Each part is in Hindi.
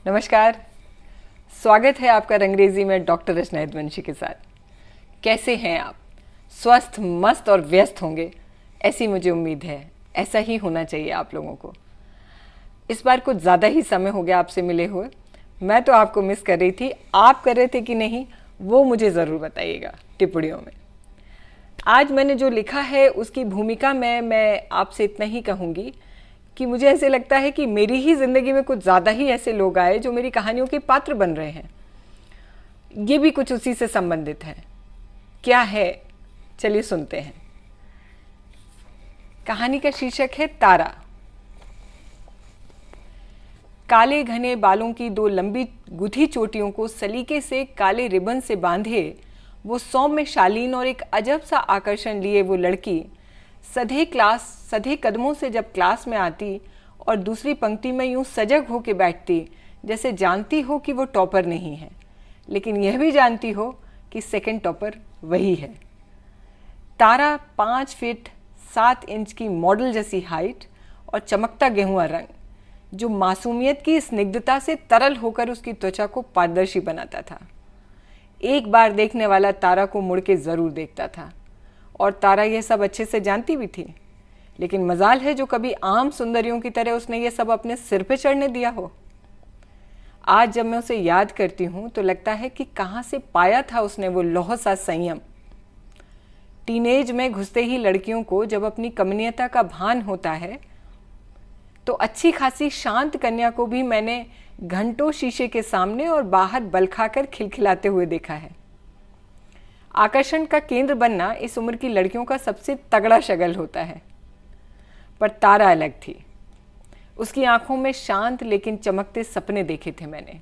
नमस्कार, स्वागत है आपका रंगरेजी में डॉक्टर रचना यदुवंशी के साथ। कैसे हैं आप? स्वस्थ, मस्त और व्यस्त होंगे, ऐसी मुझे उम्मीद है। ऐसा ही होना चाहिए आप लोगों को। इस बार कुछ ज़्यादा ही समय हो गया आपसे मिले हुए। मैं तो आपको मिस कर रही थी, आप कर रहे थे कि नहीं वो मुझे ज़रूर बताइएगा टिप्पणियों में। आज मैंने जो लिखा है उसकी भूमिका में मैं आपसे इतना ही कहूँगी कि मुझे ऐसे लगता है कि मेरी ही ज़िंदगी में कुछ ज़्यादा ही ऐसे लोग आए जो मेरी कहानियों के पात्र बन रहे हैं। ये भी कुछ उसी से संबंधित है। क्या है, चलिए सुनते हैं। कहानी का शीर्षक है तारा। काले घने बालों की दो लंबी गुथी चोटियों को सलीके से काले रिबन से बांधे वो सौम्य शालीन और एक अजब सा आकर्षण लिए वो लड़की सधे कदमों से जब क्लास में आती और दूसरी पंक्ति में यूं सजग हो के बैठती जैसे जानती हो कि वो टॉपर नहीं है, लेकिन यह भी जानती हो कि सेकंड टॉपर वही है। तारा 5 फीट 7 इंच की मॉडल जैसी हाइट और चमकता गेहुआ रंग जो मासूमियत की स्निग्धता से तरल होकर उसकी त्वचा को पारदर्शी बनाता था। एक बार देखने वाला तारा को मुड़ के ज़रूर देखता था और तारा यह सब अच्छे से जानती भी थी, लेकिन मजाल है जो कभी आम सुंदरियों की तरह उसने ये सब अपने सिर पे चढ़ने दिया हो। आज जब मैं उसे याद करती हूँ तो लगता है कि कहाँ से पाया था उसने वो लौह सा संयम। टीनेज में घुसते ही लड़कियों को जब अपनी कमनीयता का भान होता है तो अच्छी खासी शांत कन्या को भी मैंने घंटों शीशे के सामने और बाहर बल खाकर खिलखिलाते हुए देखा है। आकर्षण का केंद्र बनना इस उम्र की लड़कियों का सबसे तगड़ा शगल होता है, पर तारा अलग थी। उसकी आंखों में शांत लेकिन चमकते सपने देखे थे मैंने।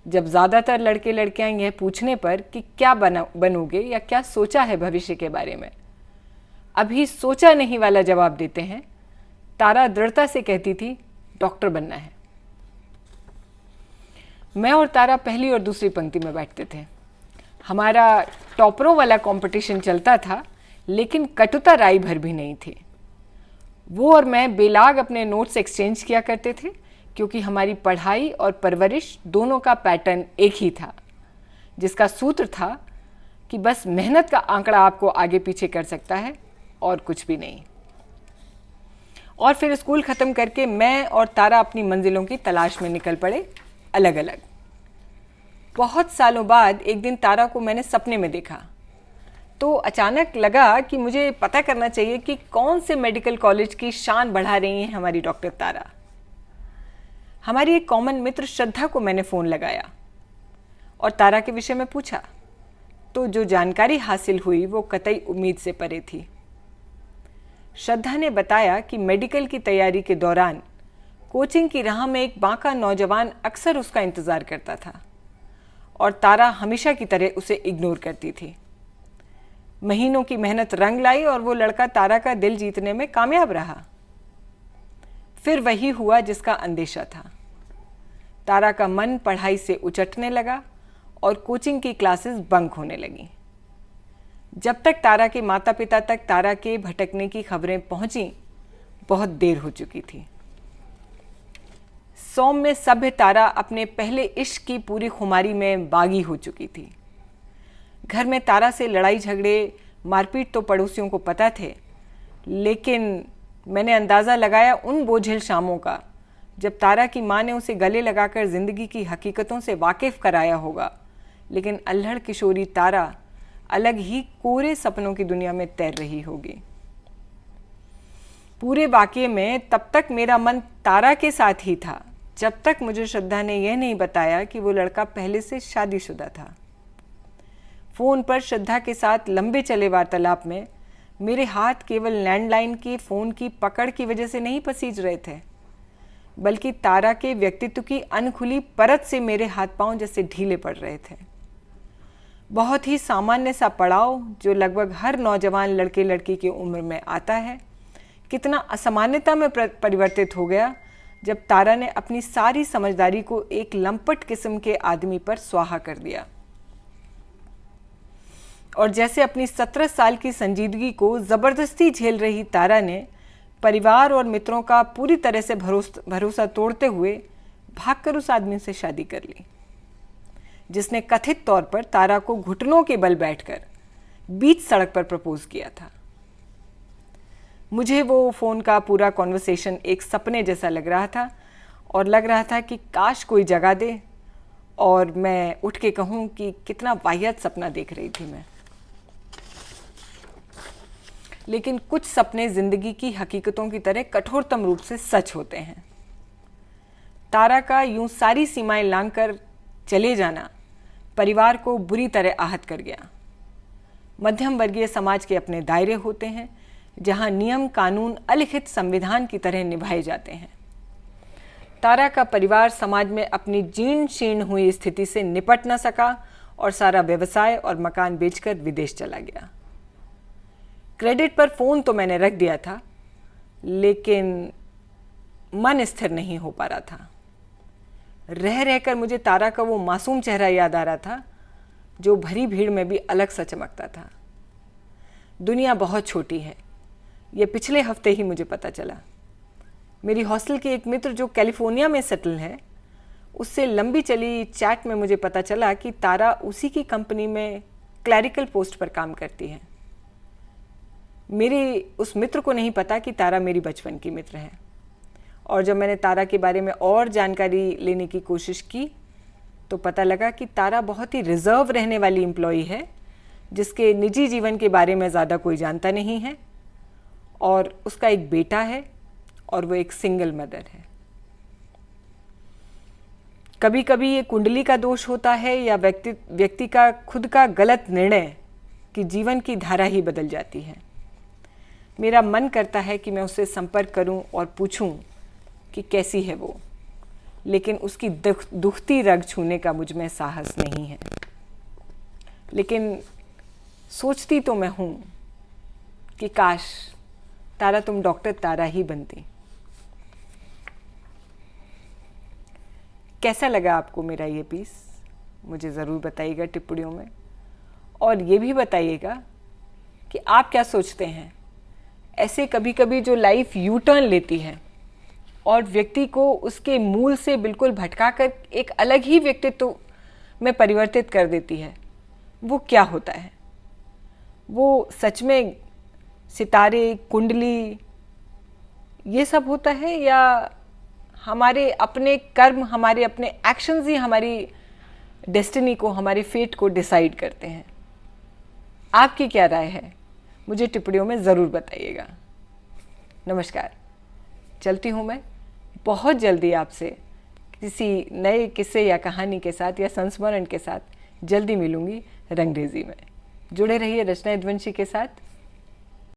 जब ज़्यादातर लड़के लड़कियां यह पूछने पर कि क्या बनोगे या क्या सोचा है भविष्य के बारे में, अभी सोचा नहीं वाला जवाब देते हैं, तारा दृढ़ता से कहती थी डॉक्टर बनना है। मैं और तारा पहली और दूसरी पंक्ति में बैठते थे। हमारा टॉपरों वाला कंपटीशन चलता था, लेकिन कटुता राई भर भी नहीं थी। वो और मैं बेलाग अपने नोट्स एक्सचेंज किया करते थे, क्योंकि हमारी पढ़ाई और परवरिश दोनों का पैटर्न एक ही था, जिसका सूत्र था कि बस मेहनत का आंकड़ा आपको आगे पीछे कर सकता है और कुछ भी नहीं। और फिर स्कूल ख़त्म करके मैं और तारा अपनी मंजिलों की तलाश में निकल पड़े, अलग अलग। बहुत सालों बाद एक दिन तारा को मैंने सपने में देखा तो अचानक लगा कि मुझे पता करना चाहिए कि कौन से मेडिकल कॉलेज की शान बढ़ा रही है हमारी डॉक्टर तारा। हमारी एक कॉमन मित्र श्रद्धा को मैंने फ़ोन लगाया और तारा के विषय में पूछा, तो जो जानकारी हासिल हुई वो कतई उम्मीद से परे थी। श्रद्धा ने बताया कि मेडिकल की तैयारी के दौरान कोचिंग की राह में एक बांका नौजवान अक्सर उसका इंतज़ार करता था और तारा हमेशा की तरह उसे इग्नोर करती थी। महीनों की मेहनत रंग लाई और वो लड़का तारा का दिल जीतने में कामयाब रहा। फिर वही हुआ जिसका अंदेशा था। तारा का मन पढ़ाई से उचटने लगा और कोचिंग की क्लासेस बंक होने लगी। जब तक तारा के माता पिता तक तारा के भटकने की खबरें पहुंची, बहुत देर हो चुकी थी। सौम्य सभ्य तारा अपने पहले इश्क की पूरी खुमारी में बागी हो चुकी थी। घर में तारा से लड़ाई झगड़े मारपीट तो पड़ोसियों को पता थे, लेकिन मैंने अंदाज़ा लगाया उन बोझिल शामों का जब तारा की माँ ने उसे गले लगाकर ज़िंदगी की हकीकतों से वाकिफ़ कराया होगा, लेकिन अल्हड़ किशोरी तारा अलग ही कोरे सपनों की दुनिया में तैर रही होगी। पूरे वाक़ये में तब तक मेरा मन तारा के साथ ही था जब तक मुझे श्रद्धा ने यह नहीं बताया कि वो लड़का पहले से शादीशुदा था। फ़ोन पर श्रद्धा के साथ लंबे चले वार्तालाप में मेरे हाथ केवल लैंडलाइन की फ़ोन की पकड़ की वजह से नहीं पसीज रहे थे, बल्कि तारा के व्यक्तित्व की अनखुली परत से मेरे हाथ पांव जैसे ढीले पड़ रहे थे। बहुत ही सामान्य सा पड़ाव जो लगभग हर नौजवान लड़के लड़की की उम्र में आता है, कितना असामान्यता में परिवर्तित हो गया जब तारा ने अपनी सारी समझदारी को एक लंपट किस्म के आदमी पर स्वाहा कर दिया। और जैसे अपनी 17 साल की संजीदगी को ज़बरदस्ती झेल रही तारा ने परिवार और मित्रों का पूरी तरह से भरोसा तोड़ते हुए भागकर उस आदमी से शादी कर ली जिसने कथित तौर पर तारा को घुटनों के बल बैठकर बीच सड़क पर प्रपोज किया था। मुझे वो फ़ोन का पूरा कॉन्वर्सेशन एक सपने जैसा लग रहा था और लग रहा था कि काश कोई जगा दे और मैं उठ के कहूँ कि कितना वाहियात सपना देख रही थी मैं। लेकिन कुछ सपने ज़िंदगी की हकीकतों की तरह कठोरतम रूप से सच होते हैं। तारा का यूं सारी सीमाएं लांघकर चले जाना परिवार को बुरी तरह आहत कर गया। मध्यम वर्गीय समाज के अपने दायरे होते हैं जहां नियम कानून अलिखित संविधान की तरह निभाए जाते हैं। तारा का परिवार समाज में अपनी जीर्ण शीर्ण हुई स्थिति से निपट न सका और सारा व्यवसाय और मकान बेचकर विदेश चला गया। क्रेडिट पर फ़ोन तो मैंने रख दिया था, लेकिन मन स्थिर नहीं हो पा रहा था। रह रहकर मुझे तारा का वो मासूम चेहरा याद आ रहा था जो भरी भीड़ में भी अलग सा चमकता था। दुनिया बहुत छोटी है, ये पिछले हफ्ते ही मुझे पता चला। मेरी हॉस्टल के एक मित्र जो कैलिफोर्निया में सेटल है, उससे लंबी चली चैट में मुझे पता चला कि तारा उसी की कंपनी में क्लैरिकल पोस्ट पर काम करती है। मेरी उस मित्र को नहीं पता कि तारा मेरी बचपन की मित्र है। और जब मैंने तारा के बारे में और जानकारी लेने की कोशिश की तो पता लगा कि तारा बहुत ही रिजर्व रहने वाली एम्प्लॉई है जिसके निजी जीवन के बारे में ज़्यादा कोई जानता नहीं है, और उसका एक बेटा है और वो एक सिंगल मदर है। कभी कभी ये कुंडली का दोष होता है या व्यक्ति का खुद का गलत निर्णय कि जीवन की धारा ही बदल जाती है। मेरा मन करता है कि मैं उससे संपर्क करूं और पूछूं कि कैसी है वो, लेकिन उसकी दुखती रग छूने का मुझ में साहस नहीं है। लेकिन सोचती तो मैं हूं कि काश तारा तुम डॉक्टर तारा ही बनती। कैसा लगा आपको मेरा ये पीस? मुझे ज़रूर बताइएगा टिप्पणियों में, और ये भी बताइएगा कि आप क्या सोचते हैं। ऐसे कभी कभी जो लाइफ यू टर्न लेती है और व्यक्ति को उसके मूल से बिल्कुल भटकाकर एक अलग ही व्यक्तित्व में परिवर्तित कर देती है, वो क्या होता है? वो सच में सितारे, कुंडली ये सब होता है, या हमारे अपने कर्म, हमारे अपने एक्शंस ही हमारी डेस्टिनी को, हमारे फेट को डिसाइड करते हैं? आपकी क्या राय है? मुझे टिप्पणियों में ज़रूर बताइएगा। नमस्कार, चलती हूँ मैं। बहुत जल्दी आपसे किसी नए किस्से या कहानी के साथ या संस्मरण के साथ जल्दी मिलूँगी रंगरेजी में। जुड़े रहिए रचना यदुवंशी के साथ।